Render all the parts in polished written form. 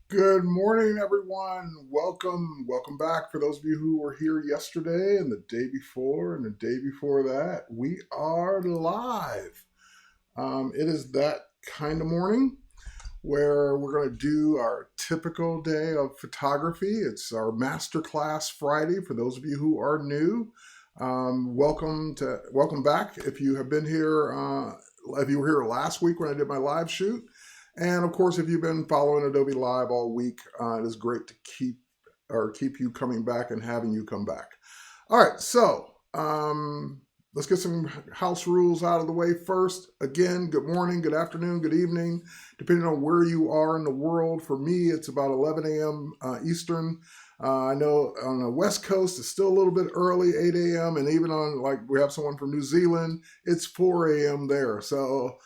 Good morning, everyone. Welcome back. For those of you who were here yesterday and the day before and the day before that, we are live. It is that kind of morning where we're going to do our typical day of photography. It's our Masterclass Friday. For those of you who are new, welcome back. If you have been here, if you were here last week when I did my live shoot, and of course, if you've been following Adobe Live all week, it is great to keep you coming back and having you come back. All right, so let's get some house rules out of the way first. Again, good morning, good afternoon, good evening, depending on where you are in the world. For me, it's about 11 a.m. Eastern. I know on the West Coast, it's still a little bit early, 8 a.m. And even on, like, we have someone from New Zealand, it's 4 a.m. there. So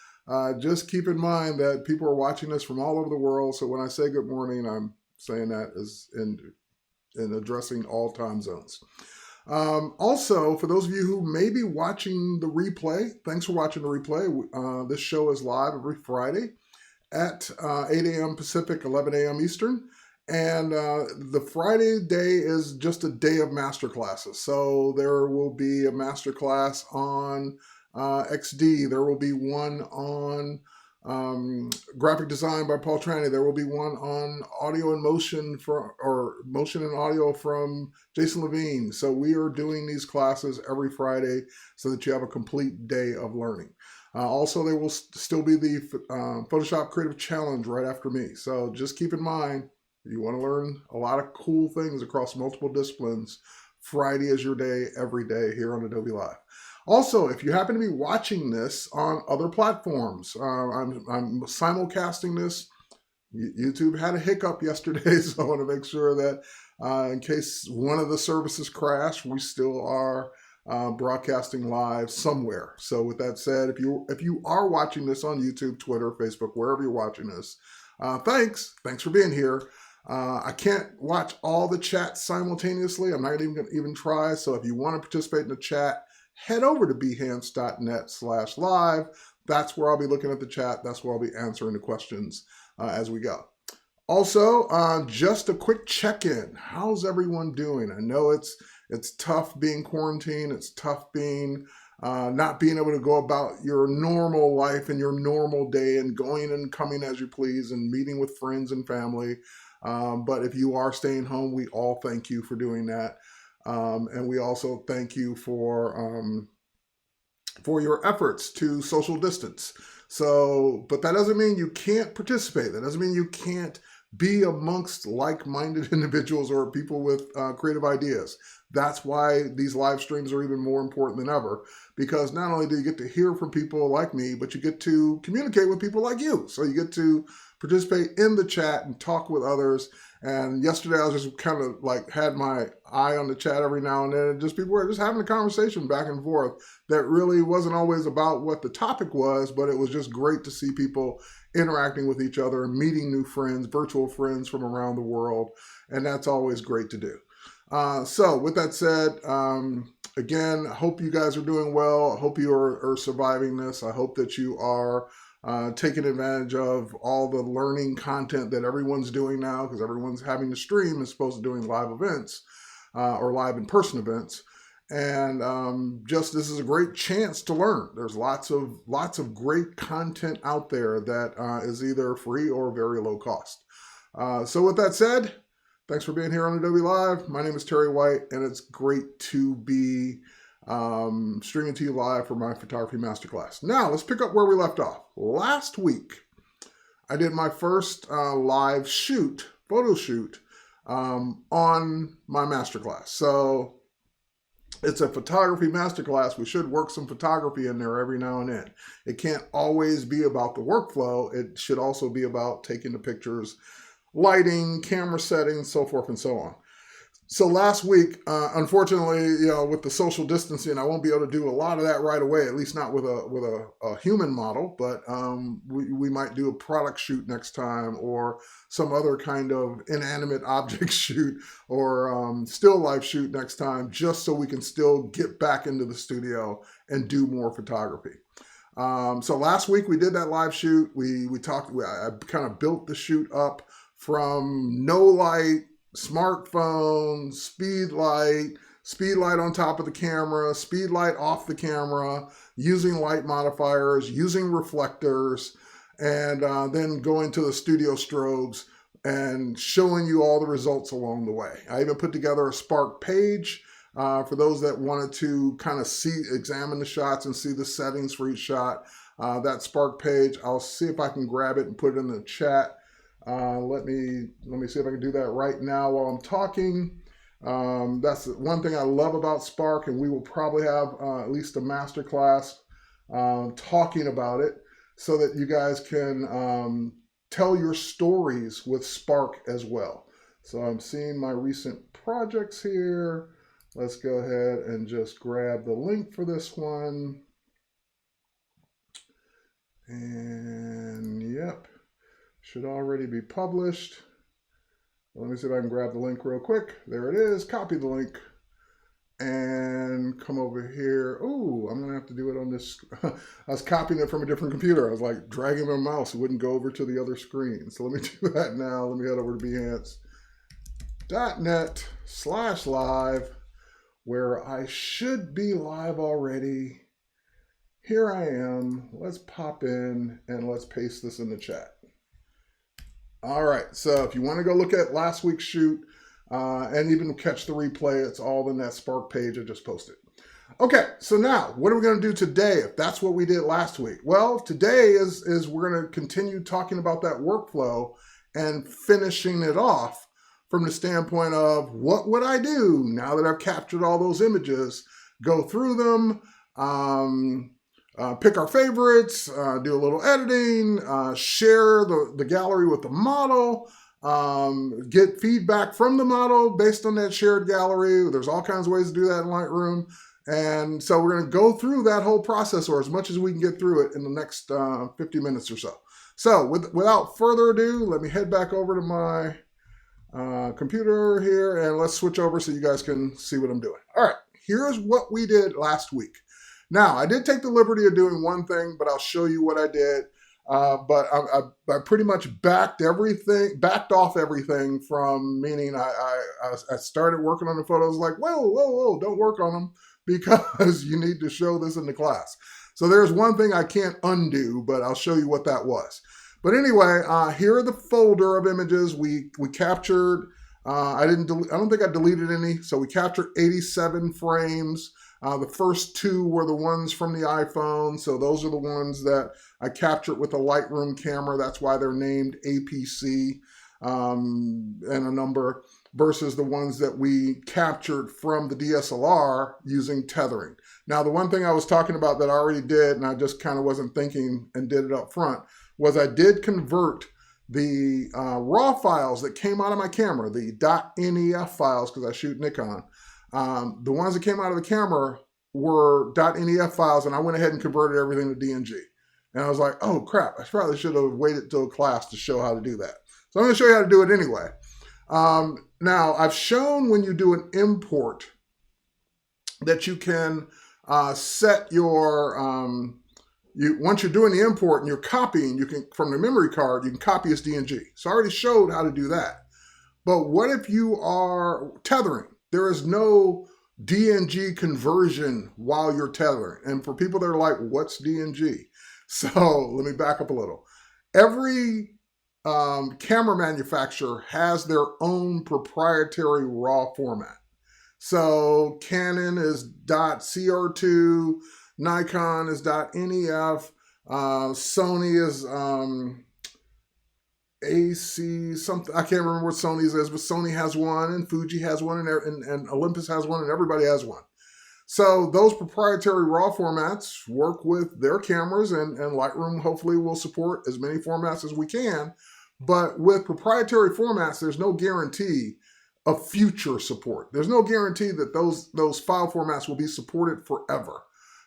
just keep in mind that people are watching this from all over the world. So when I say good morning, I'm saying that as in addressing all time zones. Also, for those of you who may be watching the replay, thanks for watching the replay. This show is live every Friday at 8 a.m. Pacific, 11 a.m. Eastern. And the Friday day is just a day of master classes. So there will be a master class on XD. There will be one on graphic design by Paul Tranny. There will be one on audio and motion or motion and audio from Jason Levine. So we are doing these classes every Friday so that you have a complete day of learning. Also, there will still be the Photoshop Creative Challenge right after me. So just keep in mind, if you want to learn a lot of cool things across multiple disciplines, Friday is your day every day here on Adobe Live. Also, if you happen to be watching this on other platforms, I'm simulcasting this. YouTube had a hiccup yesterday, so I want to make sure that in case one of the services crash, we still are broadcasting live somewhere. So with that said, if you are watching this on YouTube, Twitter, Facebook, wherever you're watching this, thanks for being here. I can't watch all the chats simultaneously. I'm not even going to even try. So if you want to participate in the chat, head over to behance.net/live. That's where I'll be looking at the chat. That's where I'll be answering the questions as we go. Also, just a quick check-in. How's everyone doing? I know it's tough being quarantined. It's tough being not being able to go about your normal life and your normal day and going and coming as you please and meeting with friends and family. But if you are staying home, we all thank you for doing that. And we also thank you for your efforts to social distance. So, but that doesn't mean you can't participate. That doesn't mean you can't be amongst like-minded individuals or people with creative ideas. That's why these live streams are even more important than ever, because not only do you get to hear from people like me, but you get to communicate with people like you. So you get to participate in the chat and talk with others. And yesterday I was just kind of like had my eye on the chat every now and then, and just people were just having a conversation back and forth that really wasn't always about what the topic was, but it was just great to see people interacting with each other and meeting new friends, virtual friends from around the world. And that's always great to do. So with that said, again, I hope you guys are doing well. I hope you are surviving this. I hope that you are taking advantage of all the learning content that everyone's doing now, because everyone's having to stream as opposed to doing live events or live in-person events. And just this is a great chance to learn. There's lots of great content out there that is either free or very low cost. So with that said, thanks for being here on Adobe Live. My name is Terry White, and it's great to be streaming to you live for my photography masterclass. Now, let's pick up where we left off. Last week, I did my first live photo shoot, on my masterclass. So it's a photography masterclass. We should work some photography in there every now and then. It can't always be about the workflow. It should also be about taking the pictures, lighting, camera settings, so forth and so on. So last week, unfortunately, with the social distancing, I won't be able to do a lot of that right away, at least not with a human model, but we might do a product shoot next time, or some other kind of inanimate object shoot, or still life shoot next time, just so we can still get back into the studio and do more photography. So last week we did that live shoot. I kind of built the shoot up from no light, smartphone, speed light on top of the camera, speed light off the camera, using light modifiers, using reflectors, and then going to the studio strobes and showing you all the results along the way. I even put together a Spark page for those that wanted to kind of examine the shots and see the settings for each shot. That Spark page, I'll see if I can grab it and put it in the chat. Let me see if I can do that right now while I'm talking. That's one thing I love about Spark, and we will probably have at least a masterclass talking about it so that you guys can tell your stories with Spark as well. So I'm seeing my recent projects here. Let's go ahead and just grab the link for this one. And yep, should already be published. Let me see if I can grab the link real quick. There it is. Copy the link and come over here. Oh, I'm going to have to do it on this. I was copying it from a different computer. I was like dragging my mouse. It wouldn't go over to the other screen. So let me do that now. Let me head over to behance.net/live, where I should be live already. Here I am. Let's pop in and let's paste this in the chat. All right, so if you want to go look at last week's shoot and even catch the replay, it's all in that Spark page I just posted. Okay, so now what are we going to do today if that's what we did last week? Well, today is we're going to continue talking about that workflow and finishing it off from the standpoint of what would I do now that I've captured all those images, go through them, pick our favorites, do a little editing, share the gallery with the model, get feedback from the model based on that shared gallery. There's all kinds of ways to do that in Lightroom. And so we're going to go through that whole process, or as much as we can get through it in the next 50 minutes or so. So without further ado, let me head back over to my computer here and let's switch over so you guys can see what I'm doing. All right, here's what we did last week. Now, I did take the liberty of doing one thing, but I'll show you what I did. But I pretty much backed off everything from, meaning I started working on the photos like, whoa, don't work on them because you need to show this in the class. So there's one thing I can't undo, but I'll show you what that was. But anyway, here are the folder of images we captured. I don't think I deleted any. So we captured 87 frames. The first two were the ones from the iPhone. So those are the ones that I captured with a Lightroom camera. That's why they're named APC and a number, versus the ones that we captured from the DSLR using tethering. Now, the one thing I was talking about that I already did, and I just kind of wasn't thinking and did it up front, was I did convert the raw files that came out of my camera, the .nef files, because I shoot Nikon. The ones that came out of the camera were .nef files, and I went ahead and converted everything to DNG. And I was like, oh crap, I probably should have waited till class to show how to do that. So I'm going to show you how to do it anyway. Now, I've shown when you do an import that you can set your, once you're doing the import and you're copying, you can, from the memory card, you can copy as DNG. So I already showed how to do that. But what if you are tethering? There is no DNG conversion while you're tethering. And for people that are like, what's DNG? So let me back up a little. Every camera manufacturer has their own proprietary RAW format. So Canon is .cr2, Nikon is .nef, Sony is AC something. I can't remember what Sony's is, but Sony has one, and Fuji has one, and Olympus has one, and everybody has one. So those proprietary RAW formats work with their cameras, and Lightroom hopefully will support as many formats as we can. But with proprietary formats, there's no guarantee of future support. There's no guarantee that those file formats will be supported forever.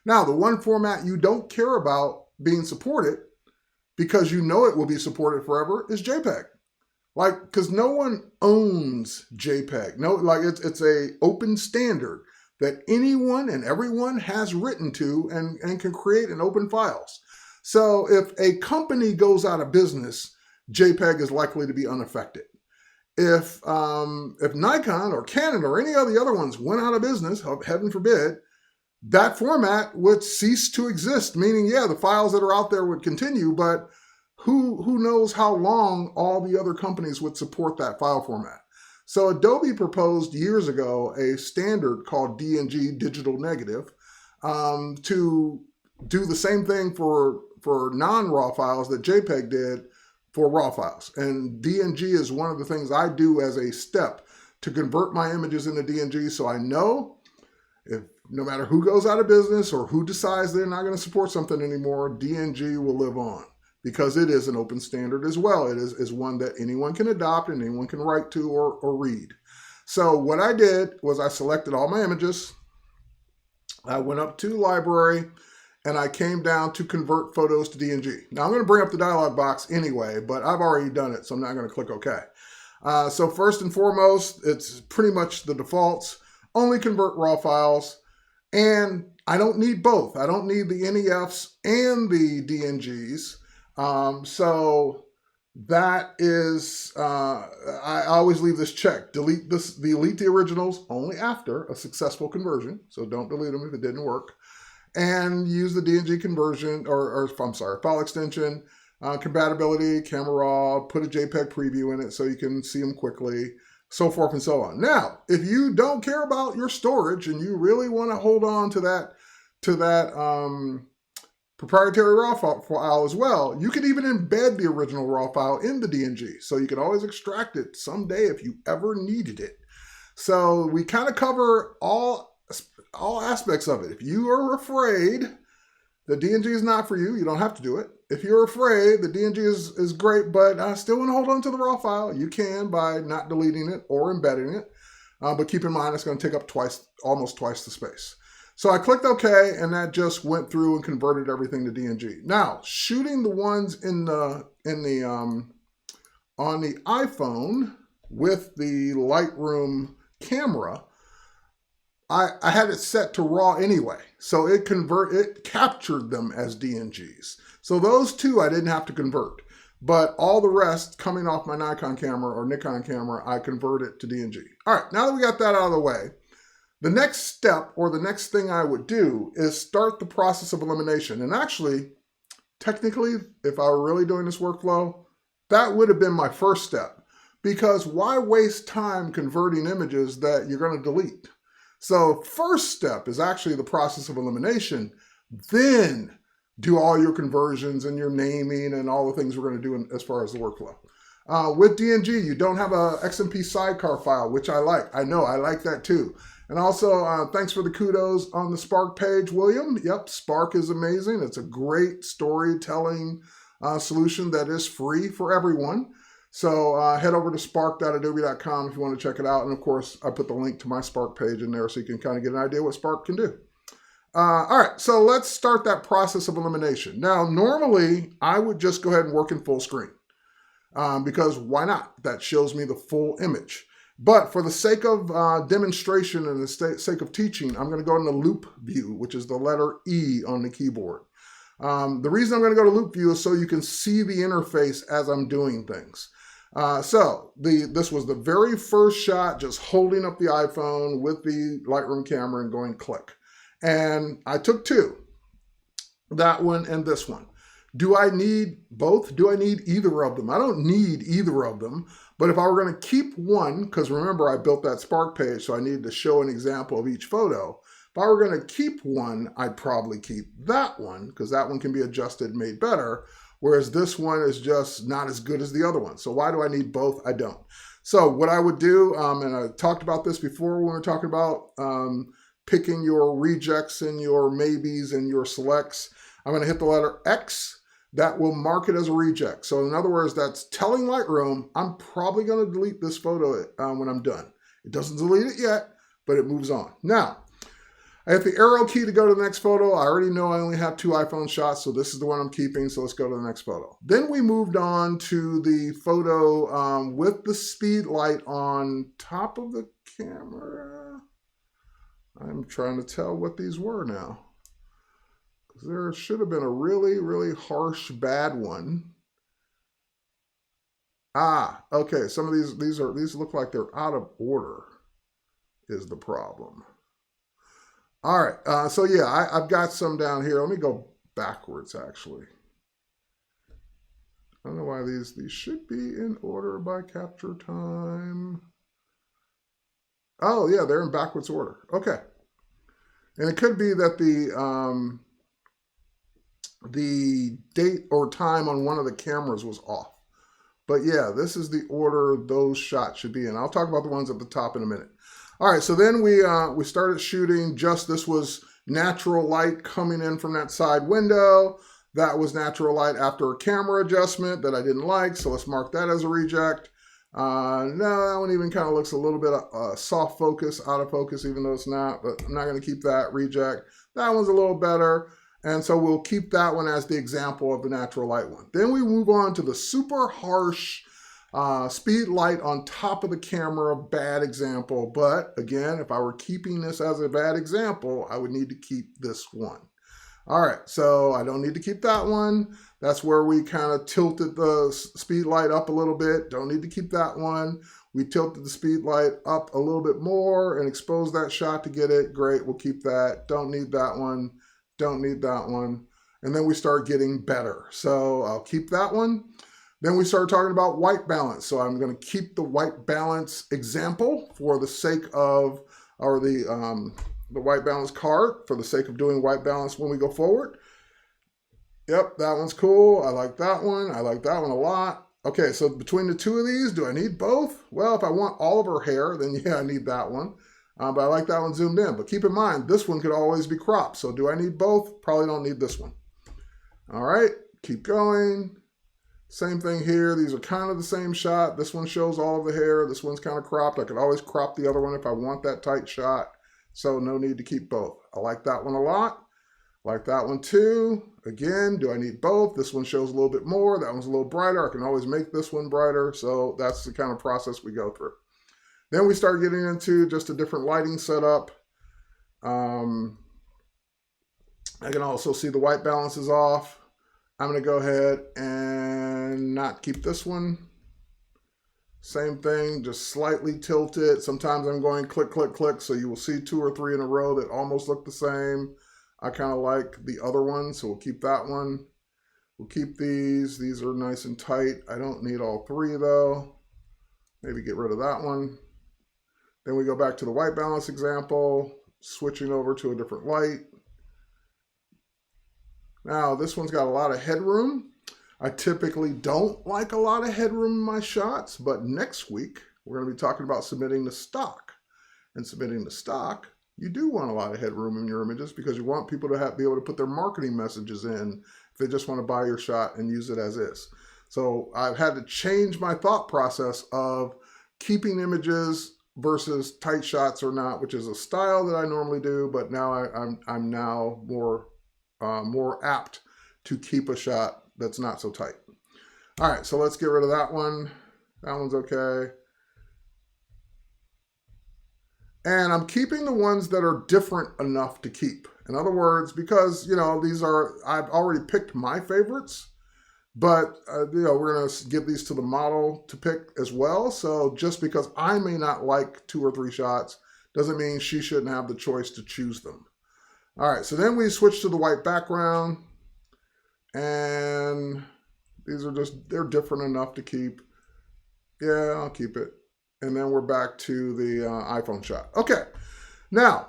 Now, the one format you don't care about being supported, because you know it will be supported forever, is JPEG. Like, because no one owns JPEG. No, like it's a open standard that anyone and everyone has written to and can create in open files. So if a company goes out of business, JPEG is likely to be unaffected. If Nikon or Canon or any of the other ones went out of business, heaven forbid, that format would cease to exist, meaning, yeah, the files that are out there would continue, but who knows how long all the other companies would support that file format. So Adobe proposed years ago a standard called DNG, digital negative, to do the same thing for non-RAW files that JPEG did for RAW files. And DNG is one of the things I do as a step to convert my images into DNG, so I know if no matter who goes out of business or who decides they're not going to support something anymore, DNG will live on because it is an open standard as well. It is one that anyone can adopt and anyone can write to or read. So what I did was I selected all my images. I went up to library and I came down to convert photos to DNG. Now I'm going to bring up the dialog box anyway, but I've already done it, so I'm not going to click OK. So first and foremost, it's pretty much the defaults. Only convert RAW files. And I don't need both. I don't need the NEFs and the DNGs. So that is, I always leave this checked. Delete the originals only after a successful conversion. So don't delete them if it didn't work. And use the DNG conversion, or I'm sorry, file extension, compatibility, camera raw, put a JPEG preview in it so you can see them quickly, so forth and so on. Now, if you don't care about your storage and you really want to hold on to that proprietary RAW file as well, you can even embed the original RAW file in the DNG. So you can always extract it someday if you ever needed it. So we kind of cover all aspects of it. If you are afraid the DNG is not for you, you don't have to do it. If you're afraid the DNG is great, but I still want to hold on to the RAW file, you can by not deleting it or embedding it. But keep in mind, it's going to take up almost twice the space. So I clicked OK, and that just went through and converted everything to DNG. Now, shooting the ones on the iPhone with the Lightroom camera, I had it set to RAW anyway, so it captured them as DNGs. So those two I didn't have to convert, but all the rest coming off my Nikon camera or Nikon camera, I converted to DNG. All right, now that we got that out of the way, the next step or the next thing I would do is start the process of elimination. And actually, technically, if I were really doing this workflow, that would have been my first step, because why waste time converting images that you're going to delete? So first step is actually the process of elimination. Then do all your conversions and your naming and all the things we're going to do as far as the workflow. With DNG, you don't have a XMP sidecar file, which I like. I know, I like that too. And also, thanks for the kudos on the Spark page, William. Yep, Spark is amazing. It's a great storytelling solution that is free for everyone. So head over to spark.adobe.com if you want to check it out. And of course, I put the link to my Spark page in there so you can kind of get an idea what Spark can do. All right, so let's start that process of elimination. Now, normally, I would just go ahead and work in full screen because why not? That shows me the full image. But for the sake of demonstration and the sake of teaching, I'm going to go in the loop view, which is the letter E on the keyboard. The reason I'm going to go to loop view is so you can see the interface as I'm doing things. This was the very first shot, just holding up the iPhone with the Lightroom camera and going click. And I took two, that one and this one. Do I need both? Do I need either of them? I don't need either of them, but if I were going to keep one, because remember I built that Spark page, so I needed to show an example of each photo. If I were going to keep one, I'd probably keep that one, because that one can be adjusted and made better, whereas this one is just not as good as the other one. So why do I need both? I don't. So what I would do, and I talked about this before when we were talking about picking your rejects and your maybes and your selects, I'm going to hit the letter X. That will mark it as a reject. So in other words, that's telling Lightroom, I'm probably going to delete this photo when I'm done. It doesn't delete it yet, but it moves on. Now, I hit the arrow key to go to the next photo. I already know I only have 2 iPhone shots, so this is the one I'm keeping, so let's go to the next photo. Then we moved on to the photo with the speed light on top of the camera. I'm trying to tell what these were now. There should have been a really, really harsh, bad one. Ah, okay. Some of these look like they're out of order is the problem. All right. So yeah, I've got some down here. Let me go backwards actually. I don't know why these should be in order by capture time. Oh yeah, they're in backwards order. Okay. And it could be that the date or time on one of the cameras was off. But yeah, this is the order those shots should be in. I'll talk about the ones at the top in a minute. All right, so then we started shooting. Just this was natural light coming in from that side window. That was natural light after a camera adjustment that I didn't like, so let's mark that as a reject. No, that one even kind of looks a little bit soft focus, out of focus, even though it's not, but I'm not going to keep that, reject. That one's a little better. And so we'll keep that one as the example of the natural light one. Then we move on to the super harsh speed light on top of the camera, bad example. But again, if I were keeping this as a bad example, I would need to keep this one. All right, so I don't need to keep that one. That's where we kind of tilted the speed light up a little bit. Don't need to keep that one. We tilted the speed light up a little bit more and exposed that shot to get it. Great, we'll keep that. Don't need that one. Don't need that one. And then we start getting better. So I'll keep that one. Then we start talking about white balance. So I'm going to keep the white balance example for the sake of, or the white balance card for the sake of doing white balance when we go forward. Yep, that one's cool. I like that one. I like that one a lot. Okay, so between the two of these, do I need both? Well, if I want all of her hair, then yeah, I need that one. But I like that one zoomed in. But keep in mind, this one could always be cropped. So do I need both? Probably don't need this one. All right, keep going. Same thing here. These are kind of the same shot. This one shows all of the hair. This one's kind of cropped. I could always crop the other one if I want that tight shot. So no need to keep both. I like that one a lot. Like that one too. Again, do I need both? This one shows a little bit more. That one's a little brighter. I can always make this one brighter. So that's the kind of process we go through. Then we start getting into just a different lighting setup. I can also see the white balance is off. I'm going to go ahead and not keep this one. Same thing, just slightly tilt it. Sometimes I'm going click, click, click, so you will see 2 or 3 in a row that almost look the same. I kind of like the other one, so we'll keep that one. We'll keep these. These are nice and tight. I don't need all 3 though. Maybe get rid of that one. Then we go back to the white balance example, switching over to a different light. Now this one's got a lot of headroom. I typically don't like a lot of headroom in my shots, but next week we're going to be talking about submitting the stock. And submitting the stock, you do want a lot of headroom in your images because you want people to be able to put their marketing messages in if they just want to buy your shot and use it as is. So I've had to change my thought process of keeping images versus tight shots or not, which is a style that I normally do, but now I'm now more apt to keep a shot that's not so tight. All right, so let's get rid of that one. That one's okay. And I'm keeping the ones that are different enough to keep. In other words, because, you know, I've already picked my favorites, but, you know, we're going to give these to the model to pick as well. So just because I may not like 2 or 3 shots doesn't mean she shouldn't have the choice to choose them. All right, so then we switch to the white background. And these are they're different enough to keep. Yeah, I'll keep it. And then we're back to the iPhone shot. Okay, now,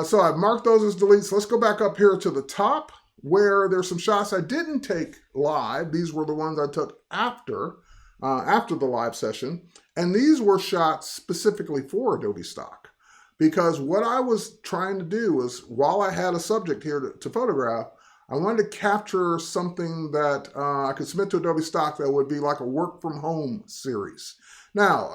so I've marked those as deletes. Let's go back up here to the top where there's some shots I didn't take live. These were the ones I took after the live session. And these were shots specifically for Adobe Stock. Because what I was trying to do was, while I had a subject here to photograph, I wanted to capture something that I could submit to Adobe Stock that would be like a work from home series. Now,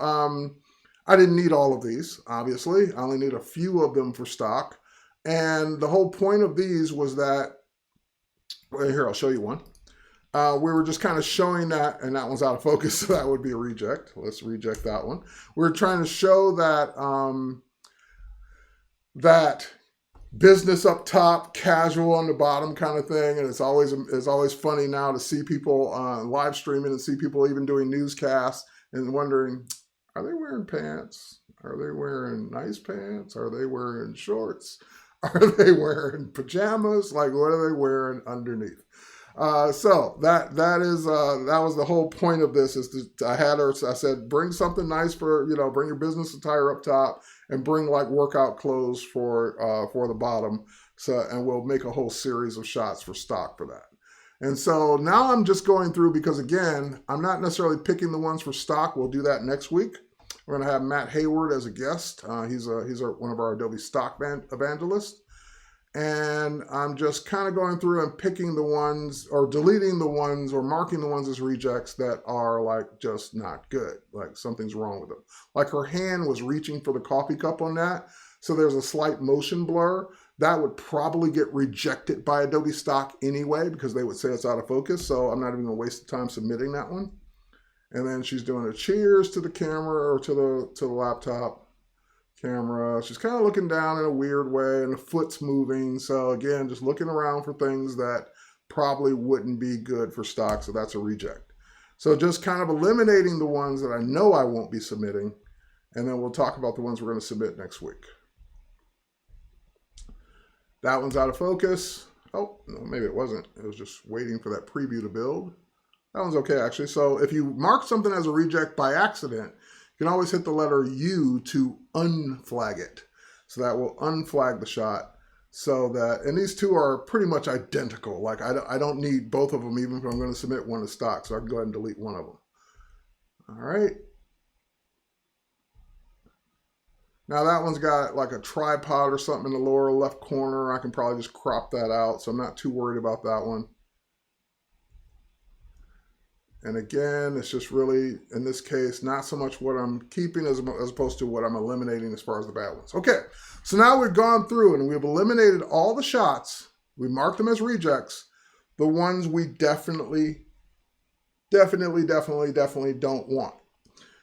I didn't need all of these, obviously. I only need a few of them for stock. And the whole point of these was that, well, here, I'll show you one. We were just kind of showing that, and that one's out of focus, so that would be a reject. Let's reject that one. We're trying to show that, that business up top, casual on the bottom kind of thing. And it's always funny now to see people live streaming and see people even doing newscasts and wondering, are they wearing pants? Are they wearing nice pants? Are they wearing shorts? Are they wearing pajamas? Like, what are they wearing underneath? So that was the whole point of this. I said, bring something nice for, bring your business attire up top, and bring like workout clothes for the bottom. So, and we'll make a whole series of shots for stock for that. And so now I'm just going through, because again, I'm not necessarily picking the ones for stock. We'll do that next week. We're going to have Matt Hayward as a guest. He's one of our Adobe stock evangelists. And I'm just kind of going through and picking the ones, or deleting the ones, or marking the ones as rejects that are like just not good. Like something's wrong with them. Like her hand was reaching for the coffee cup on that. So there's a slight motion blur. That would probably get rejected by Adobe stock anyway, because they would say it's out of focus. So I'm not even gonna waste the time submitting that one. And then she's doing a cheers to the camera, or to the laptop camera. She's kind of looking down in a weird way, and the foot's moving. So again, just looking around for things that probably wouldn't be good for stock. So that's a reject. So just kind of eliminating the ones that I know I won't be submitting. And then we'll talk about the ones we're going to submit next week. That one's out of focus. Oh, no, maybe it wasn't. It was just waiting for that preview to build. That one's okay, actually. So if you mark something as a reject by accident, you can always hit the letter U to unflag it. So that will unflag the shot. So that, and these two are pretty much identical. Like I don't need both of them, even if I'm going to submit one to stock. So I can go ahead and delete one of them. All right. Now that one's got like a tripod or something in the lower left corner. I can probably just crop that out. So I'm not too worried about that one. And again, it's just really, in this case, not so much what I'm keeping as opposed to what I'm eliminating as far as the bad ones. Okay, so now we've gone through and we've eliminated all the shots. We marked them as rejects. The ones we definitely don't want.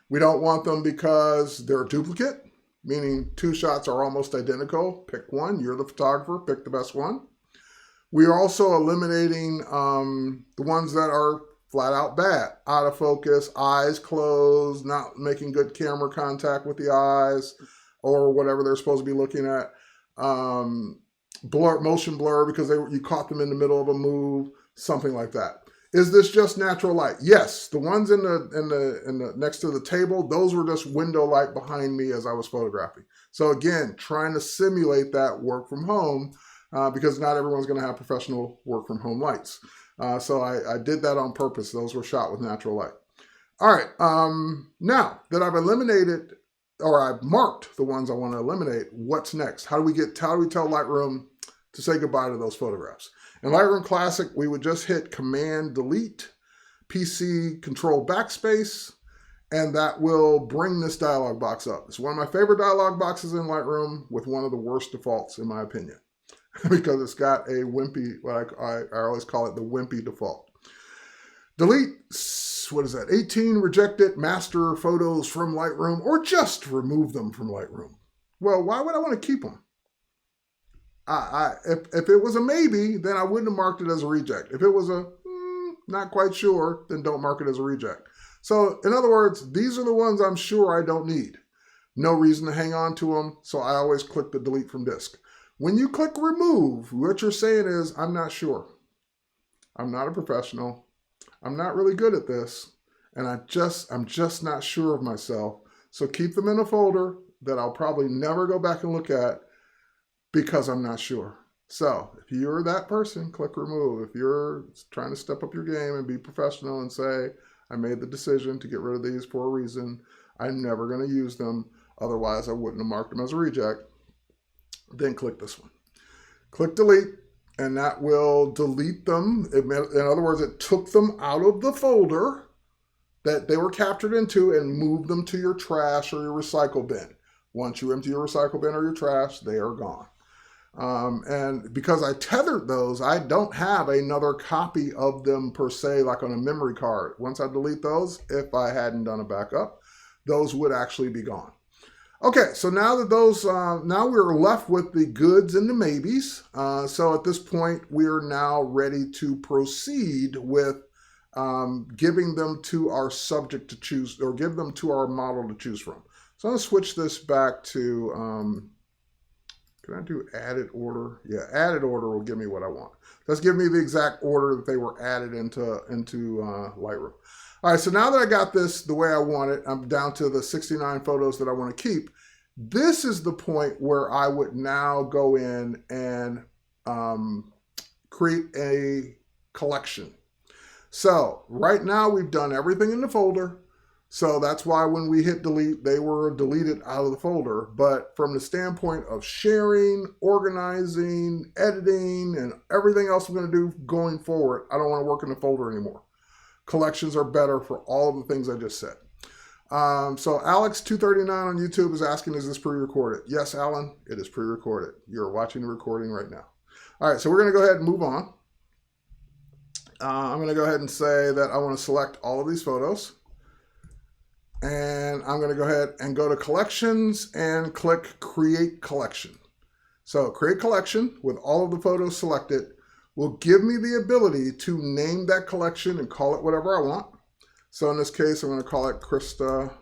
We don't want them because they're a duplicate, meaning two shots are almost identical. Pick one, you're the photographer, pick the best one. We are also eliminating the ones that are flat out bad, out of focus, eyes closed, not making good camera contact with the eyes, or whatever they're supposed to be looking at. Motion blur because you caught them in the middle of a move, something like that. Is this just natural light? Yes, the ones in the next to the table, those were just window light behind me as I was photographing. So again, trying to simulate that work from home, because not everyone's going to have professional work from home lights. So I did that on purpose. Those were shot with natural light. All right. Now that I've eliminated, or I've marked the ones I want to eliminate, what's next? How do we tell Lightroom to say goodbye to those photographs? In Lightroom Classic, we would just hit Command Delete, PC Control Backspace, and that will bring this dialog box up. It's one of my favorite dialog boxes in Lightroom, with one of the worst defaults in my opinion. Because it's got a wimpy, what I always call it, the wimpy default. Delete, what is that, 18 rejected master photos from Lightroom, or just remove them from Lightroom. Well, why would I want to keep them? If it was a maybe, then I wouldn't have marked it as a reject. If it was a not quite sure, then don't mark it as a reject. So in other words, these are the ones I'm sure I don't need. No reason to hang on to them, so I always click the delete from disk. When you click remove, what you're saying is, I'm not sure. I'm not a professional. I'm not really good at this. And I'm just not sure of myself. So keep them in a folder that I'll probably never go back and look at, because I'm not sure. So if you're that person, click remove. If you're trying to step up your game and be professional and say, I made the decision to get rid of these for a reason, I'm never going to use them. Otherwise, I wouldn't have marked them as a reject. Then click this one. Click delete, and that will delete them. In other words, it took them out of the folder that they were captured into and moved them to your trash or your recycle bin. Once you empty your recycle bin or your trash, they are gone. And because I tethered those, I don't have another copy of them per se, like on a memory card. Once I delete those, if I hadn't done a backup, those would actually be gone. Okay, so now that now we're left with the goods and the maybes. So at this point, we are now ready to proceed with giving them to our subject to choose, or give them to our model to choose from. So I'm going to switch this back to, can I do added order? Yeah, added order will give me what I want. Let's give me the exact order that they were added into Lightroom. All right, so now that I got this the way I want it, I'm down to the 69 photos that I want to keep. This is the point where I would now go in and create a collection. So right now we've done everything in the folder. So that's why when we hit delete, they were deleted out of the folder. But from the standpoint of sharing, organizing, editing, and everything else we're going to do going forward, I don't want to work in the folder anymore. Collections are better for all of the things I just said. So Alex239 on YouTube is asking, is this pre-recorded? Yes, Alan, it is pre-recorded. You're watching the recording right now. All right, so we're going to go ahead and move on. I'm going to go ahead and say that I want to select all of these photos. And I'm going to go ahead and go to collections and click create collection. So create collection with all of the photos selected will give me the ability to name that collection and call it whatever I want. So in this case, I'm going to call it Krista.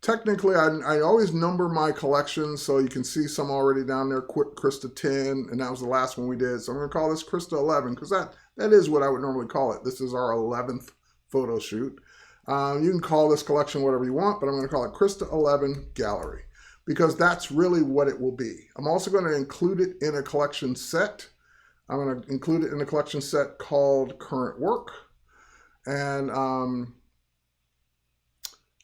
Technically, I always number my collections, so you can see some already down there, Krista 10, and that was the last one we did. So I'm going to call this Krista 11, because that is what I would normally call it. This is our 11th photo shoot. You can call this collection whatever you want, but I'm going to call it Krista 11 Gallery, because that's really what it will be. I'm also going to include it in a collection set. I'm going to include it in a collection set called Current Work. And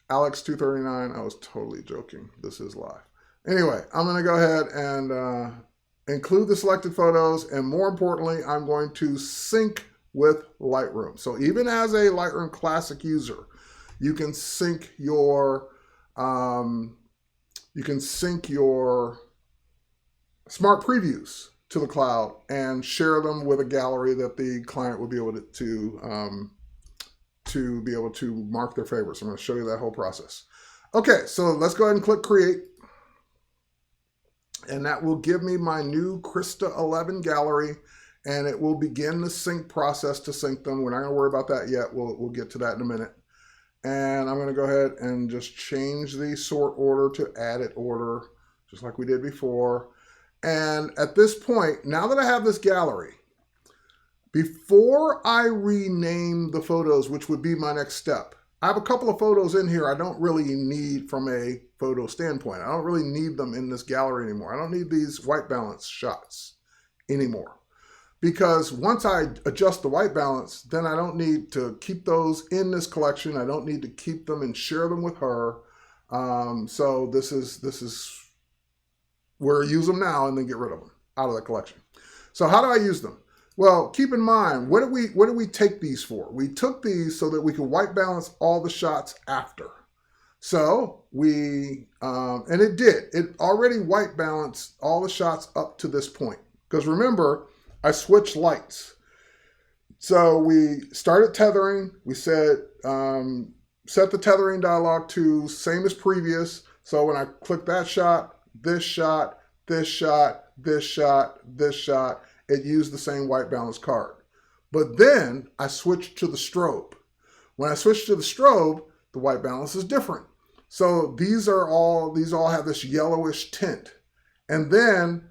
Alex239, I was totally joking. This is live. Anyway, I'm going to go ahead and include the selected photos. And more importantly, I'm going to sync with Lightroom. So even as a Lightroom Classic user, you can sync your smart previews to the cloud and share them with a gallery that the client will be able to be able to mark their favorites. I'm going to show you that whole process. Okay, so let's go ahead and click create. And that will give me my new Krista 11 gallery, and it will begin the sync process to sync them. We're not going to worry about that yet. We'll get to that in a minute. And I'm going to go ahead and just change the sort order to added order, just like we did before. And at this point, now that I have this gallery, before I rename the photos, which would be my next step, I have a couple of photos in here I don't really need from a photo standpoint. I don't really need them in this gallery anymore. I don't need these white balance shots anymore. Because once I adjust the white balance, then I don't need to keep those in this collection. I don't need to keep them and share them with her. So this is where I use them now and then get rid of them out of the collection. So how do I use them? Well, keep in mind, what did we take these for? We took these so that we could white balance all the shots after. So we, and it did. It already white balanced all the shots up to this point. Because remember, I switched lights. So we started tethering. We said, set the tethering dialog to same as previous. So when I click that shot, this shot, this shot, this shot, this shot, it used the same white balance card. But then I switched to the strobe. When I switched to the strobe, the white balance is different. So these all have this yellowish tint. And then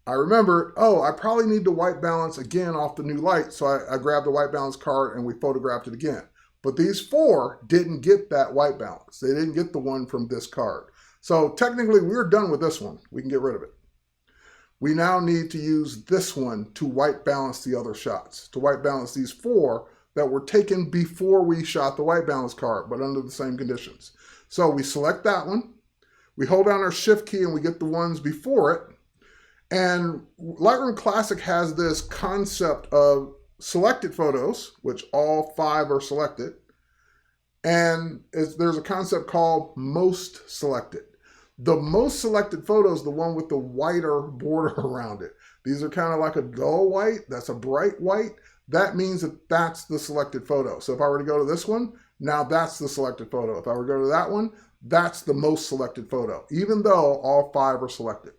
I remembered, oh, I probably need to white balance again off the new light. So I grabbed the white balance card and we photographed it again. But these four didn't get that white balance. They didn't get the one from this card. So technically we're done with this one. We can get rid of it. We now need to use this one to white balance the other shots, to white balance these four that were taken before we shot the white balance card, but under the same conditions. So we select that one, we hold down our shift key and we get the ones before it. And Lightroom Classic has this concept of selected photos, which all 5 are selected. And there's a concept called most selected. The most selected photo is the one with the whiter border around it. These are kind of like a dull white. That's a bright white. That means that that's the selected photo. So if I were to go to this one, now that's the selected photo. If I were to go to that one, that's the most selected photo, even though all 5 are selected.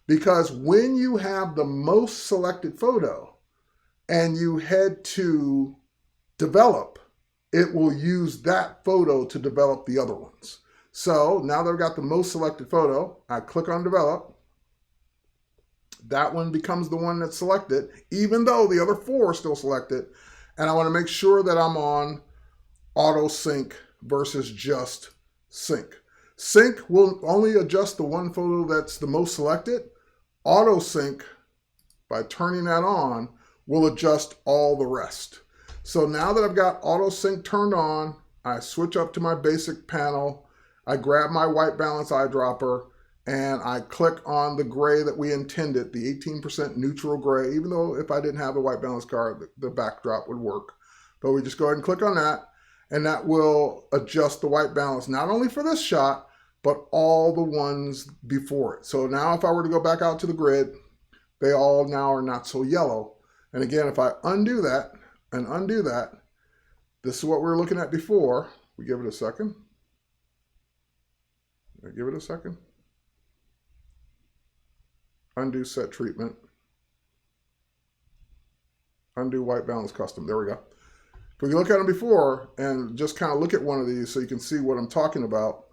Because when you have the most selected photo, and you head to develop, it will use that photo to develop the other ones. So now that I've got the most selected photo, I click on develop. That one becomes the one that's selected, even though the other 4 are still selected. And I want to make sure that I'm on auto sync versus just sync. Sync will only adjust the one photo that's the most selected. Auto sync, by turning that on, will adjust all the rest. So now that I've got auto sync turned on, I switch up to my basic panel, I grab my white balance eyedropper, and I click on the gray that we intended, the 18% neutral gray, even though if I didn't have the white balance card, the backdrop would work. But we just go ahead and click on that, and that will adjust the white balance, not only for this shot, but all the ones before it. So now if I were to go back out to the grid, they all now are not so yellow. And again, if I undo that and undo that, this is what we were looking at before. We give it a second. Give it a second. Undo set treatment. Undo white balance custom. There we go. If we look at them before and just kind of look at one of these so you can see what I'm talking about.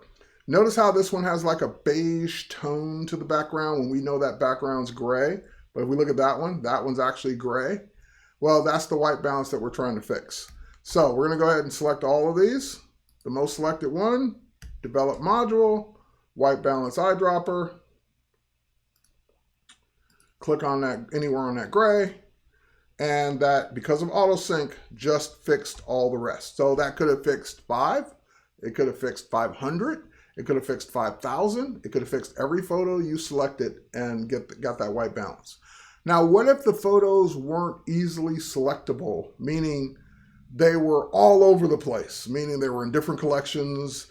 Notice how this one has like a beige tone to the background when we know that background's gray. But if we look at that one's actually gray. Well, that's the white balance that we're trying to fix. So we're going to go ahead and select all of these. The most selected one, develop module, white balance eyedropper. Click on that anywhere on that gray. And that, because of auto sync, just fixed all the rest. So that could have fixed 5. It could have fixed 500. It could have fixed 5,000. It could have fixed every photo you selected and got that white balance. Now, what if the photos weren't easily selectable, meaning they were all over the place, meaning they were in different collections,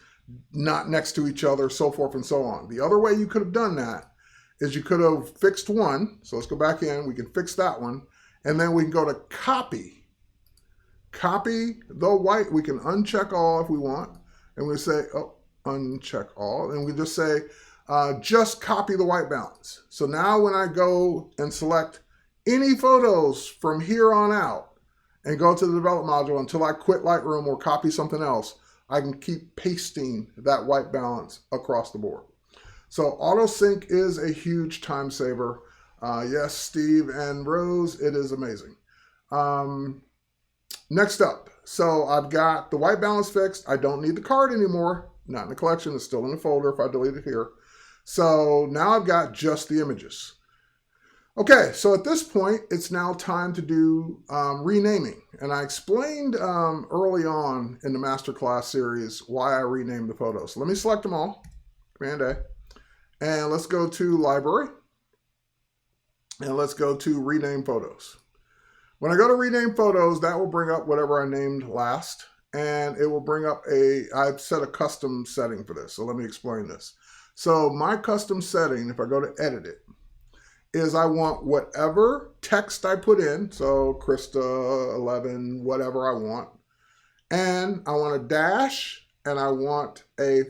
not next to each other, so forth and so on. The other way you could have done that is you could have fixed one. So let's go back in. We can fix that one. And then we can go to copy. Copy the white. We can uncheck all if we want. And we say, oh, uncheck all. And we just say, just copy the white balance. So now when I go and select any photos from here on out and go to the develop module until I quit Lightroom or copy something else, I can keep pasting that white balance across the board. So auto sync is a huge time saver. Yes, Steve and Rose, it is amazing. Next up, so I've got the white balance fixed. I don't need the card anymore. Not in the collection, it's still in the folder if I delete it here. So now I've got just the images. Okay, so at this point, it's now time to do renaming. And I explained early on in the Masterclass series why I renamed the photos. So let me select them all, Command A. And let's go to Library. And let's go to Rename Photos. When I go to Rename Photos, that will bring up whatever I named last. And it will bring up I've set a custom setting for this. So let me explain this. So my custom setting, if I go to edit it, is I want whatever text I put in, so Krista 11, whatever I want, and I want a dash, and I want a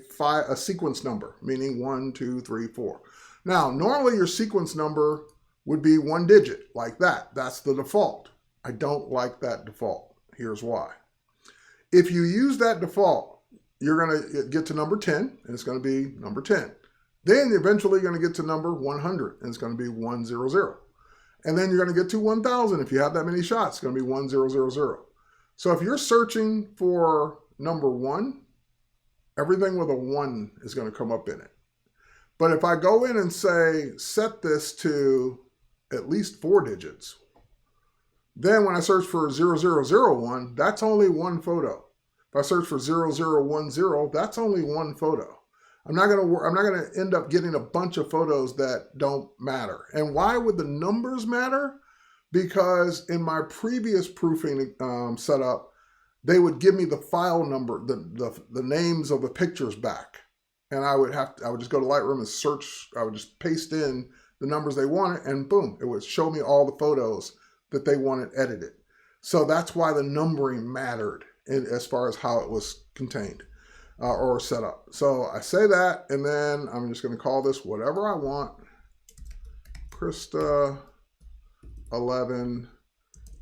sequence number, meaning 1, 2, 3, 4. Now, normally your sequence number would be 1 digit, like that. That's the default. I don't like that default. Here's why. If you use that default, you're going to get to number 10, and it's going to be number 10. Then eventually you're going to get to number 100, and it's going to be 100. And then you're going to get to 1,000. If you have that many shots, it's going to be 1000. So if you're searching for number 1, everything with a 1 is going to come up in it. But if I go in and say, set this to at least 4 digits, then when I search for 0001, that's only 1 photo. If I search for 0010, that's only 1 photo. I'm not going to end up getting a bunch of photos that don't matter. And why would the numbers matter? Because in my previous proofing setup, they would give me the file number, the names of the pictures back. And I would just go to Lightroom and search. I would just paste in the numbers they wanted, and boom, it would show me all the photos that they wanted edited. So that's why the numbering mattered as far as how it was contained or set up. So I say that, and then I'm just going to call this whatever I want. Krista 11,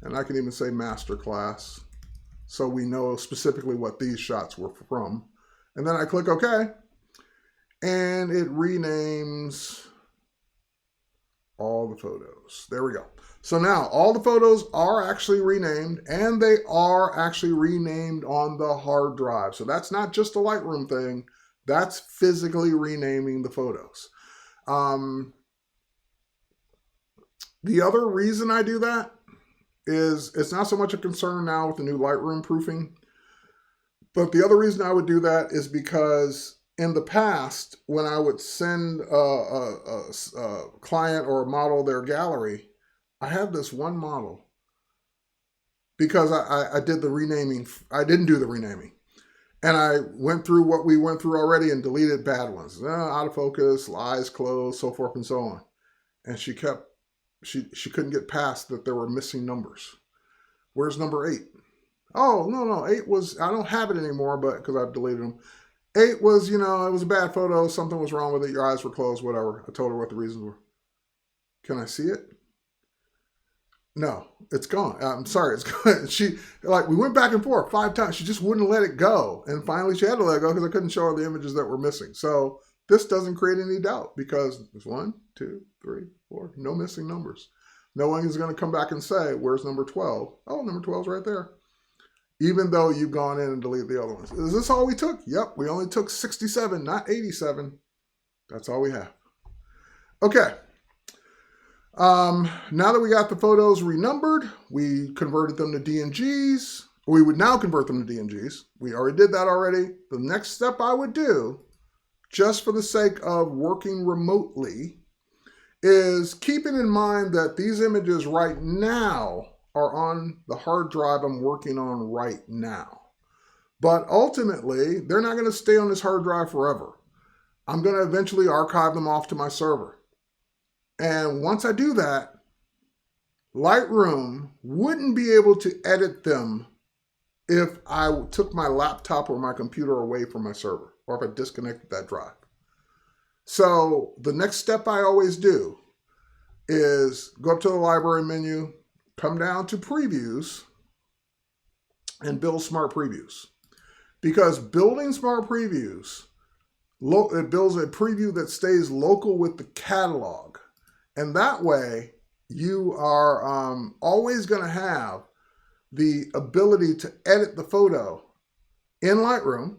And I can even say Masterclass, so we know specifically what these shots were from. And then I click OK, and it renames all the photos. There we go. So now all the photos are actually renamed, and they are actually renamed on the hard drive. So that's not just a Lightroom thing. That's physically renaming the photos. The other reason I do that is it's not so much a concern now with the new Lightroom proofing, but the other reason I would do that is because in the past, when I would send a client or a model their gallery, I had this one model because I did the renaming. I didn't do the renaming. And I went through what we went through already and deleted bad ones. Out of focus, eyes closed, so forth and so on. And she couldn't get past that there were missing numbers. Where's number 8? Oh, no, 8 was, I don't have it anymore, but because I've deleted them. 8 was, it was a bad photo. Something was wrong with it. Your eyes were closed, whatever. I told her what the reasons were. Can I see it? No, it's gone. I'm sorry, it's gone. We went back and forth 5 times. She just wouldn't let it go. And finally she had to let it go because I couldn't show her the images that were missing. So this doesn't create any doubt because there's 1, 2, 3, 4, no missing numbers. No one is going to come back and say, where's number 12? Oh, number 12 is right there. Even though you've gone in and deleted the other ones. Is this all we took? Yep, we only took 67, not 87. That's all we have. Okay. Now that we got the photos renumbered, we converted them to DNGs. We would now convert them to DNGs. We already did that already. The next step I would do, just for the sake of working remotely, is keeping in mind that these images right now are on the hard drive I'm working on right now. But ultimately, they're not going to stay on this hard drive forever. I'm going to eventually archive them off to my server. And once I do that, Lightroom wouldn't be able to edit them if I took my laptop or my computer away from my server, or if I disconnected that drive. So the next step I always do is go up to the library menu, come down to previews, and build smart previews. Because building smart previews, it builds a preview that stays local with the catalog. And that way, you are always going to have the ability to edit the photo in Lightroom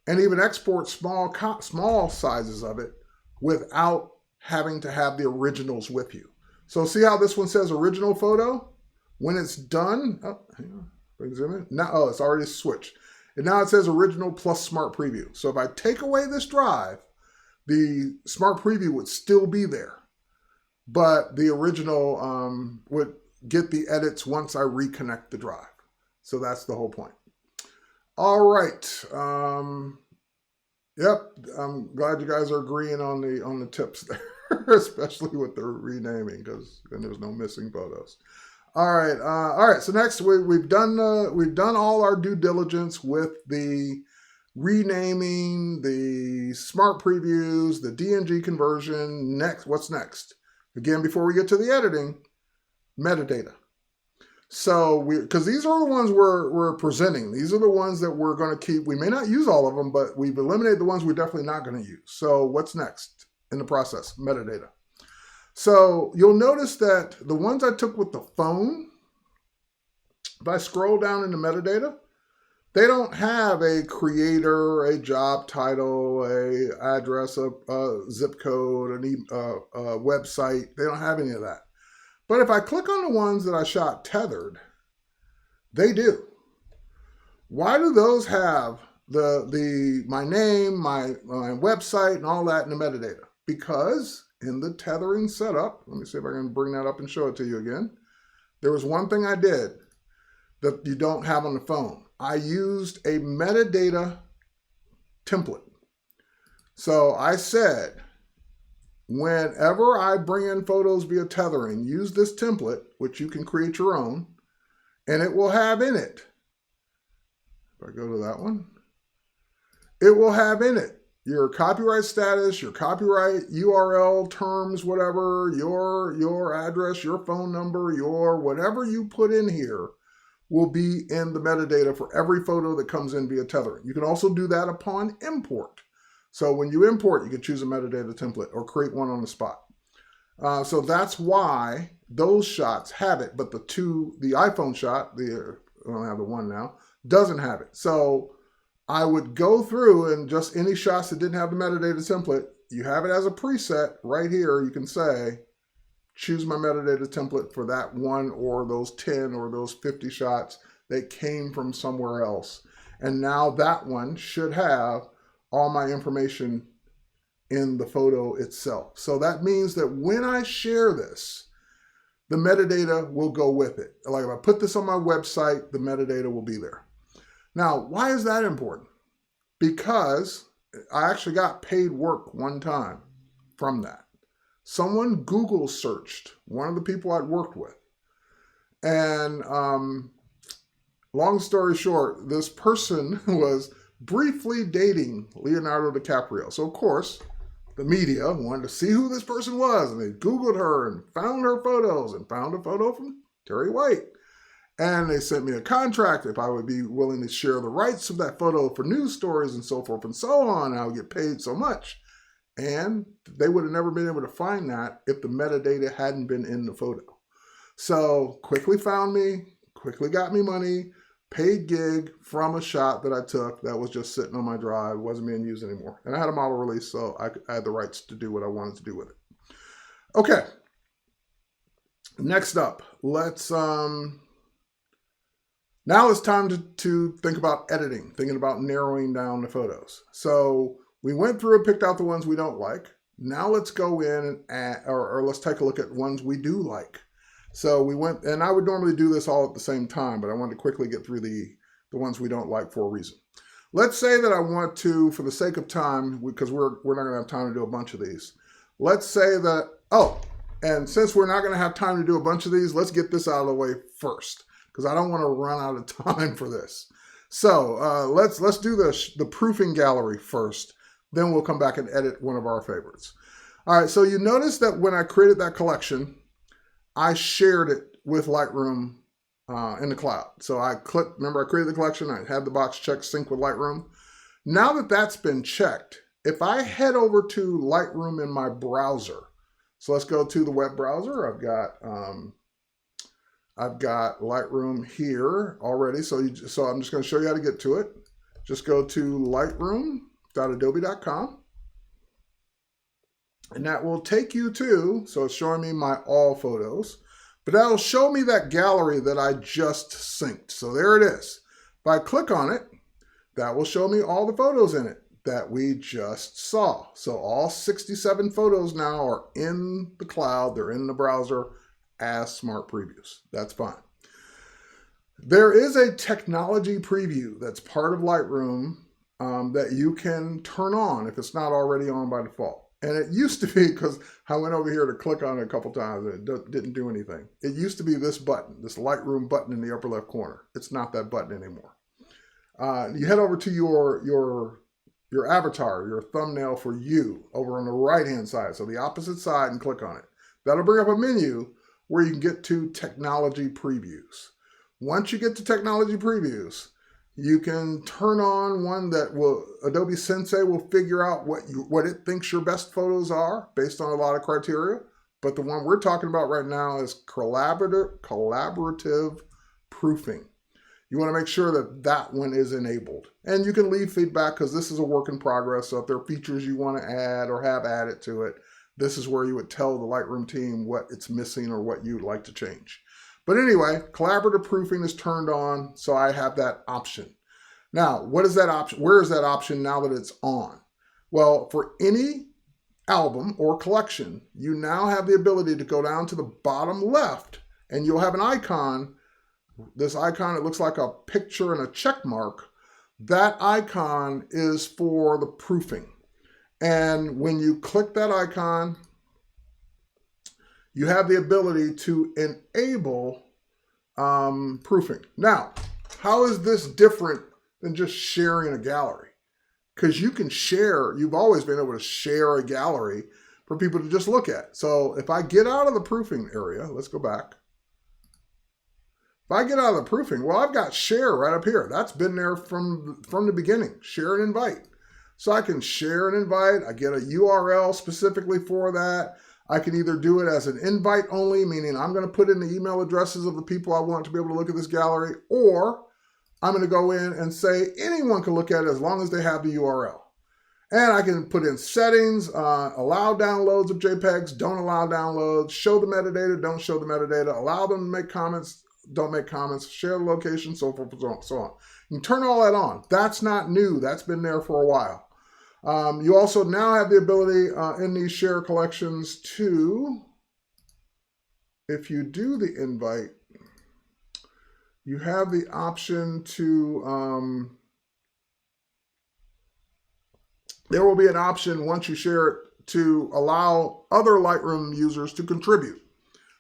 and even export small sizes of it without having to have the originals with you. So see how this one says original photo? When it's done, hang on, zoom in. Now, it's already switched. And now it says original plus smart preview. So if I take away this drive, the smart preview would still be there. But the original would get the edits once I reconnect the drive. So that's the whole point. All right. Yep. I'm glad you guys are agreeing on the tips there, especially with the renaming, because then there's no missing photos. All right. All right. So next we've done all our due diligence with the renaming, the smart previews, the DNG conversion. Next, what's next? Again, before we get to the editing, metadata. So because these are the ones we're presenting. These are the ones that we're going to keep. We may not use all of them, but we've eliminated the ones we're definitely not going to use. So what's next in the process? Metadata. So you'll notice that the ones I took with the phone, if I scroll down into metadata, they don't have a creator, a job title, a address, a zip code, a website. They don't have any of that. But if I click on the ones that I shot tethered, they do. Why do those have my name, my website, and all that in the metadata? Because in the tethering setup, let me see if I can bring that up and show it to you again. There was one thing I did that you don't have on the phone. I used a metadata template. So I said, whenever I bring in photos via tethering, use this template, which you can create your own, and it will have in it, if I go to that one, it will have in it your copyright status, your copyright URL terms, whatever, your address, your phone number, your whatever you put in here will be in the metadata for every photo that comes in via tethering. You can also do that upon import. So when you import, you can choose a metadata template or create one on the spot. So that's why those shots have it, but the iPhone shot, I don't have the one now, doesn't have it. So I would go through and just any shots that didn't have the metadata template, you have it as a preset right here. You can say, choose my metadata template for that one or those 10 or those 50 shots that came from somewhere else. And now that one should have all my information in the photo itself. So that means that when I share this, the metadata will go with it. Like if I put this on my website, the metadata will be there. Now, why is that important? Because I actually got paid work one time from that. Someone Google searched one of the people I'd worked with. And long story short, this person was briefly dating Leonardo DiCaprio. So of course, the media wanted to see who this person was, and they Googled her and found her photos and found a photo from Terry White. And they sent me a contract if I would be willing to share the rights of that photo for news stories and so forth and so on. I would get paid so much. And they would have never been able to find that if the metadata hadn't been in the photo. So quickly found me, quickly got me money, paid gig from a shot that I took that was just sitting on my drive, wasn't being used anymore. And I had a model release, so I had the rights to do what I wanted to do with it. Okay. Next up, let's, now it's time to think about editing, thinking about narrowing down the photos. So we went through and picked out the ones we don't like. Now let's go in and add, or let's take a look at ones we do like. So we went, and I would normally do this all at the same time, but I wanted to quickly get through the ones we don't like for a reason. Let's say that I want to, for the sake of time, because we're not going to have time to do a bunch of these. Let's say that, and since we're not going to have time to do a bunch of these, let's get this out of the way first, because I don't want to run out of time for this. So let's do the proofing gallery first. Then we'll come back and edit one of our favorites. All right, so you notice that when I created that collection, I shared it with Lightroom in the cloud. So I clicked, remember I created the collection, I had the box checked sync with Lightroom. Now that that's been checked, if I head over to Lightroom in my browser, so let's go to the web browser. I've got Lightroom here already. So I'm just going to show you how to get to it. Just go to lightroom.adobe.com. And that will take you to, so it's showing me my all photos, but that'll show me that gallery that I just synced. So there it is. If I click on it, that will show me all the photos in it that we just saw. So all 67 photos now are in the cloud. They're in the browser as smart previews. That's fine. There is a technology preview that's part of Lightroom that you can turn on if it's not already on by default. And it used to be, because I went over here to click on it a couple times and it didn't do anything. It used to be this button, this Lightroom button in the upper left corner. It's not that button anymore. You head over to your avatar, your thumbnail for you over on the right-hand side. So the opposite side, and click on it. That'll bring up a menu where you can get to technology previews. Once you get to technology previews, you can turn on one that Adobe Sensei will figure out what it thinks your best photos are based on a lot of criteria. But the one we're talking about right now is collaborative proofing. You want to make sure that that one is enabled. And you can leave feedback because this is a work in progress. So if there are features you want to add or have added to it, this is where you would tell the Lightroom team what it's missing or what you'd like to change. But anyway, collaborative proofing is turned on, so I have that option. Now, what is that option? Where is that option now that it's on? Well, for any album or collection, you now have the ability to go down to the bottom left and you'll have an icon. This icon, it looks like a picture and a check mark. That icon is for the proofing. And when you click that icon, you have the ability to enable proofing. Now, how is this different than just sharing a gallery? because you can share, you've always been able to share a gallery for people to just look at. So if I get out of the proofing area, let's go back. If I get out of the proofing, well, I've got share right up here. That's been there from the beginning, share and invite. So I can share and invite. I get a URL specifically for that. I can either do it as an invite only, meaning I'm going to put in the email addresses of the people I want to be able to look at this gallery, or I'm going to go in and say anyone can look at it as long as they have the URL. And I can put in settings, allow downloads of JPEGs, don't allow downloads, show the metadata, don't show the metadata, allow them to make comments, don't make comments, share the location, so forth and so on. You can turn all that on. That's not new. That's been there for a while. You also now have the ability in these share collections to, if you do the invite, you have the option to, there will be an option once you share it to allow other Lightroom users to contribute.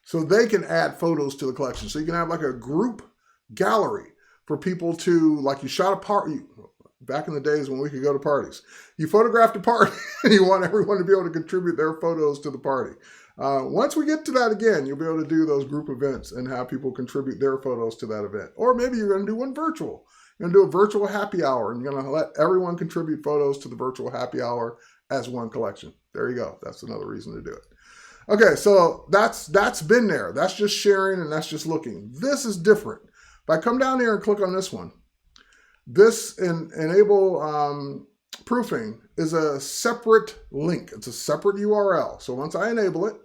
So they can add photos to the collection. So you can have like a group gallery for people to, like you shot a party, back in the days when we could go to parties. You photographed a party and you want everyone to be able to contribute their photos to the party. Once we get to that again, you'll be able to do those group events and have people contribute their photos to that event. Or maybe you're going to do one virtual. You're going to do a virtual happy hour and you're going to let everyone contribute photos to the virtual happy hour as one collection. There you go. That's another reason to do it. Okay, so that's been there. That's just sharing and that's just looking. This is different. If I come down here and click on this one, this enable proofing is a separate link. It's a separate URL. So once I enable it,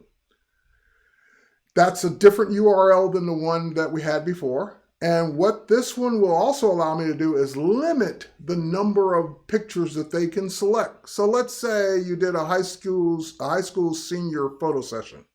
that's a different URL than the one that we had before. And what this one will also allow me to do is limit the number of pictures that they can select. So let's say you did a high school senior photo session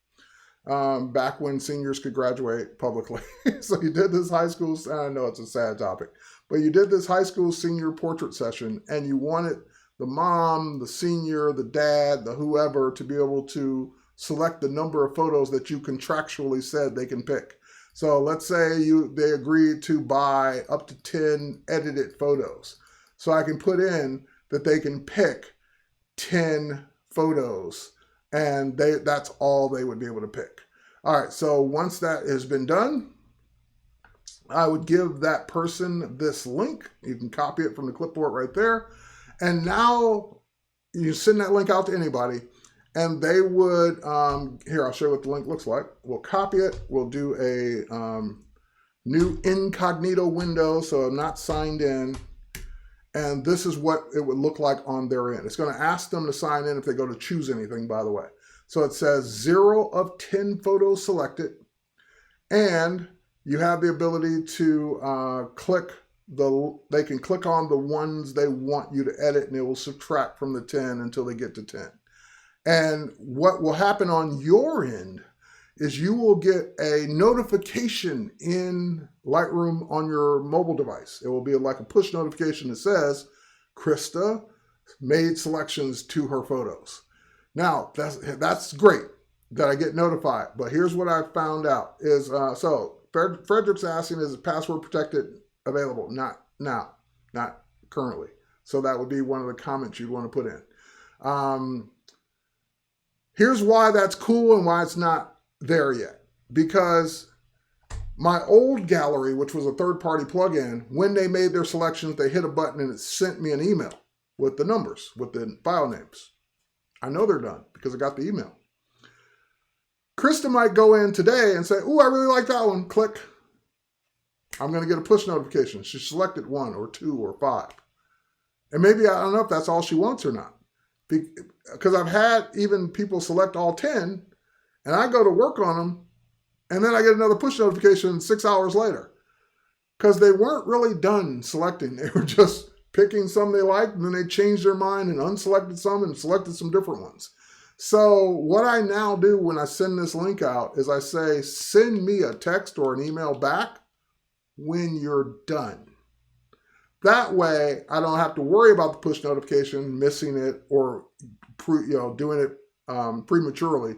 back when seniors could graduate publicly. So you did this high school, I know it's a sad topic, but you did this high school senior portrait session and you wanted the mom, the senior, the dad, the whoever to be able to select the number of photos that you contractually said they can pick. So let's say they agreed to buy up to 10 edited photos. So I can put in that they can pick 10 photos and that's all they would be able to pick. All right, so once that has been done, I would give that person this link. You can copy it from the clipboard right there. And now you send that link out to anybody and they would, here, I'll show you what the link looks like. We'll copy it. We'll do a new incognito window, so I'm not signed in. And this is what it would look like on their end. It's going to ask them to sign in if they go to choose anything, by the way. So it says 0 of 10 photos selected. And you have the ability to they can click on the ones they want you to edit and it will subtract from the 10 until they get to 10. And what will happen on your end is you will get a notification in Lightroom on your mobile device. It will be like a push notification that says, Krista made selections to her photos. Now, that's great that I get notified, but here's what I found out is, so Frederick's asking, is password protected available? Not now, not currently. So that would be one of the comments you'd want to put in. Here's why that's cool and why it's not there yet. Because my old gallery, which was a third-party plugin, when they made their selections, they hit a button and it sent me an email with the numbers, with the file names. I know they're done because I got the email. Krista might go in today and say, "Ooh, I really like that one." Click. I'm going to get a push notification. She selected 1 or 2 or 5. And maybe, I don't know if that's all she wants or not. Because I've had even people select all 10 and I go to work on them and then I get another push notification 6 hours later because they weren't really done selecting. They were just picking some they liked and then they changed their mind and unselected some and selected some different ones. So what I now do when I send this link out is I say, send me a text or an email back when you're done. That way, I don't have to worry about the push notification, missing it, or doing it prematurely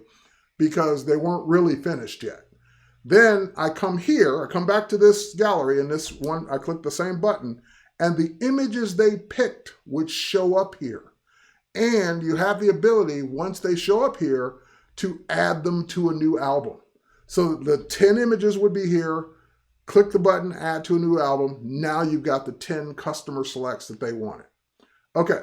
because they weren't really finished yet. Then I come here, I come back to this gallery, and this one, I click the same button, and the images they picked would show up here. And you have the ability, once they show up here, to add them to a new album. So the 10 images would be here. Click the button, add to a new album. Now you've got the 10 customer selects that they wanted. Okay,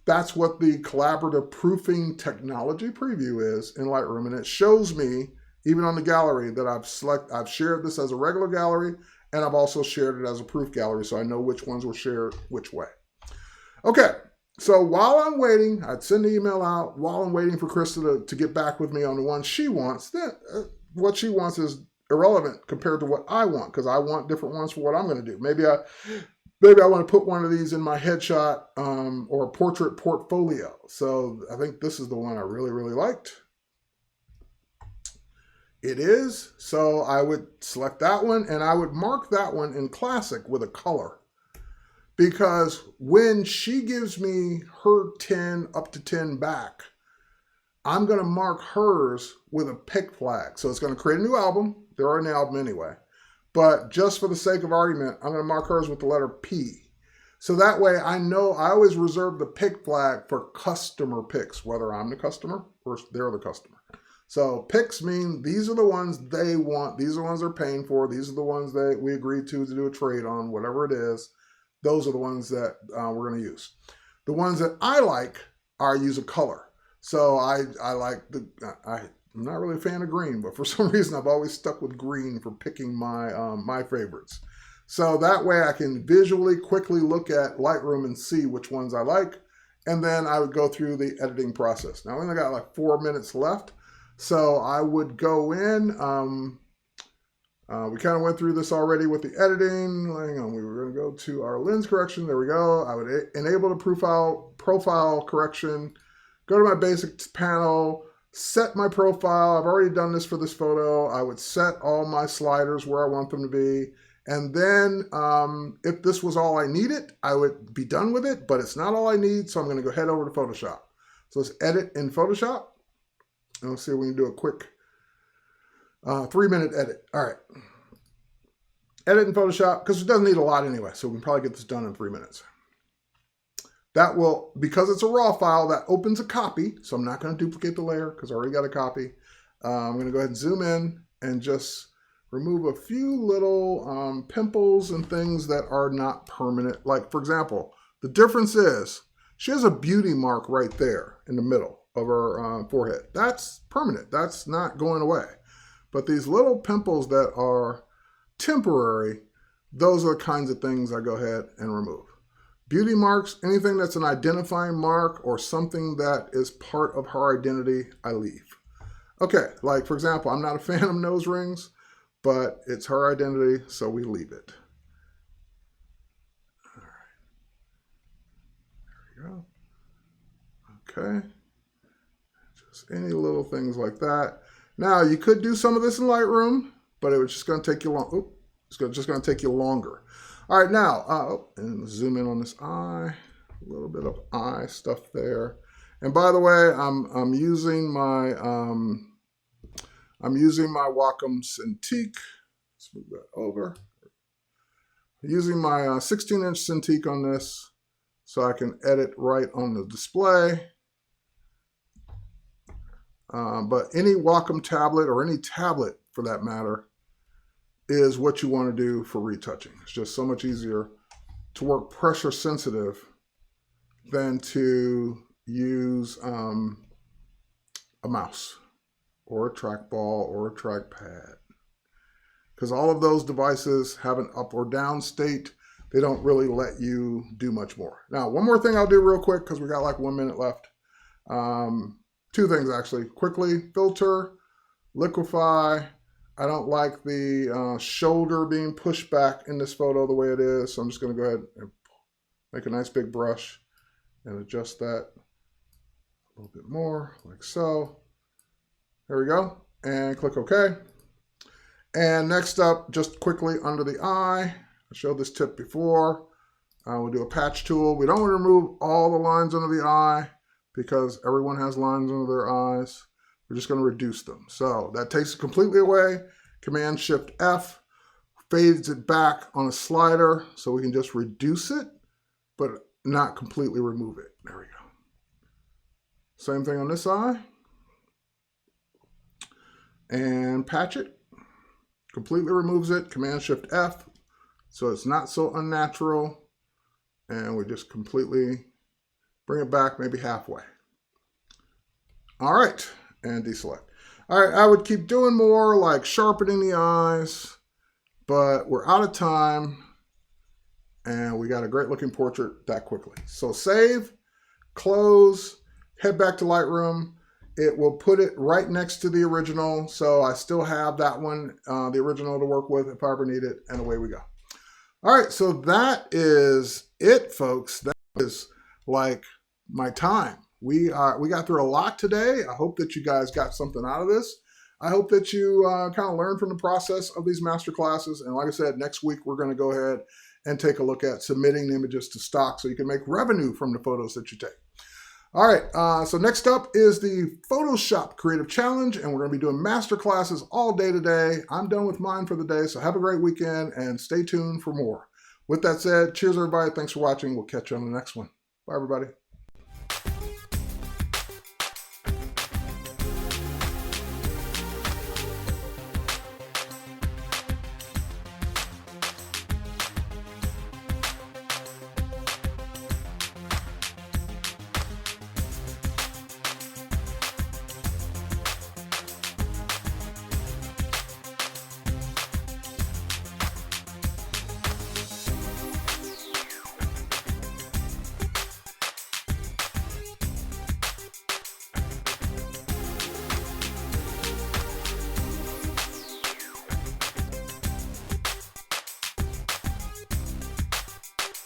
that's what the collaborative proofing technology preview is in Lightroom. And it shows me, even on the gallery, that I've shared this as a regular gallery, and I've also shared it as a proof gallery, so I know which ones were shared which way. Okay, so while I'm waiting, I'd send the email out. While I'm waiting for Krista to get back with me on the one she wants, what she wants is irrelevant compared to what I want, because I want different ones for what I'm going to do. Maybe I want to put one of these in my headshot or a portrait portfolio. So I think this is the one I really, really liked. It is. So I would select that one, and I would mark that one in classic with a color. Because when she gives me her 10 up to 10 back, I'm going to mark hers with a pick flag. So it's going to create a new album. They're already an album anyway. But just for the sake of argument, I'm going to mark hers with the letter P. So that way I know I always reserve the pick flag for customer picks, whether I'm the customer or they're the customer. So picks mean these are the ones they want. These are the ones they're paying for. These are the ones that we agreed to do a trade on, whatever it is. Those are the ones that we're going to use. The ones that I like, I use a color. So I'm not really a fan of green, but for some reason I've always stuck with green for picking my favorites. So that way I can visually quickly look at Lightroom and see which ones I like, and then I would go through the editing process. Now I only got like 4 minutes left, so I would go in. We kind of went through this already with the editing. Hang on, we were going to go to our lens correction. There we go. I would enable the profile correction, go to my basics panel, set my profile. I've already done this for this photo. I would set all my sliders where I want them to be. And then if this was all I needed, I would be done with it, but it's not all I need. So I'm going to go head over to Photoshop. So let's edit in Photoshop. And let's see if we can do a quick 3-minute edit. All right. Edit in Photoshop, because it doesn't need a lot anyway, so we can probably get this done in 3 minutes. That will, because it's a raw file, that opens a copy, so I'm not going to duplicate the layer because I already got a copy. I'm going to go ahead and zoom in and just remove a few little pimples and things that are not permanent. Like, for example, the difference is she has a beauty mark right there in the middle of her forehead. That's permanent. That's not going away. But these little pimples that are temporary, those are the kinds of things I go ahead and remove. Beauty marks, anything that's an identifying mark or something that is part of her identity, I leave. Okay, like for example, I'm not a fan of nose rings, but it's her identity, so we leave it. All right, there we go. Okay, just any little things like that. Now, you could do some of this in Lightroom, but it was just going to take you long. Oops, it's just going to take you longer. All right, now, and zoom in on this eye. A little bit of eye stuff there. And by the way, I'm using my Wacom Cintiq. Let's move that over. I'm using my 16-inch Cintiq on this, so I can edit right on the display. But any Wacom tablet or any tablet for that matter is what you want to do for retouching. It's just so much easier to work pressure sensitive than to use a mouse or a trackball or a trackpad. Because all of those devices have an up or down state. They don't really let you do much more. Now, one more thing I'll do real quick because we got like 1 minute left. 2 things actually. Quickly, filter, liquify. I don't like the shoulder being pushed back in this photo the way it is. So I'm just going to go ahead and make a nice big brush and adjust that a little bit more like so. There we go. And click OK. And next up, just quickly under the eye. I showed this tip before. We'll do a patch tool. We don't want to remove all the lines under the eye because everyone has lines under their eyes. We're just going to reduce them. So that takes it completely away. Command Shift F. fades it back on a slider so we can just reduce it, but not completely remove it. There we go. Same thing on this eye. And patch it. Completely removes it. Command-Shift-F. So it's not so unnatural. And we just completely bring it back maybe halfway. All right. And deselect. All right. I would keep doing more like sharpening the eyes, but we're out of time. And we got a great looking portrait that quickly. So save, close, head back to Lightroom. It will put it right next to the original. So I still have that one, the original to work with if I ever need it, and away we go. All right, so that is it, folks. That is like my time. We got through a lot today. I hope that you guys got something out of this. I hope that you kind of learn from the process of these master classes. And like I said, next week we're going to go ahead and take a look at submitting the images to stock so you can make revenue from the photos that you take. All right, so next up is the Photoshop Creative Challenge, and we're going to be doing master classes all day today. I'm done with mine for the day, so have a great weekend and stay tuned for more. With that said, cheers everybody. Thanks for watching. We'll catch you on the next one. Bye everybody.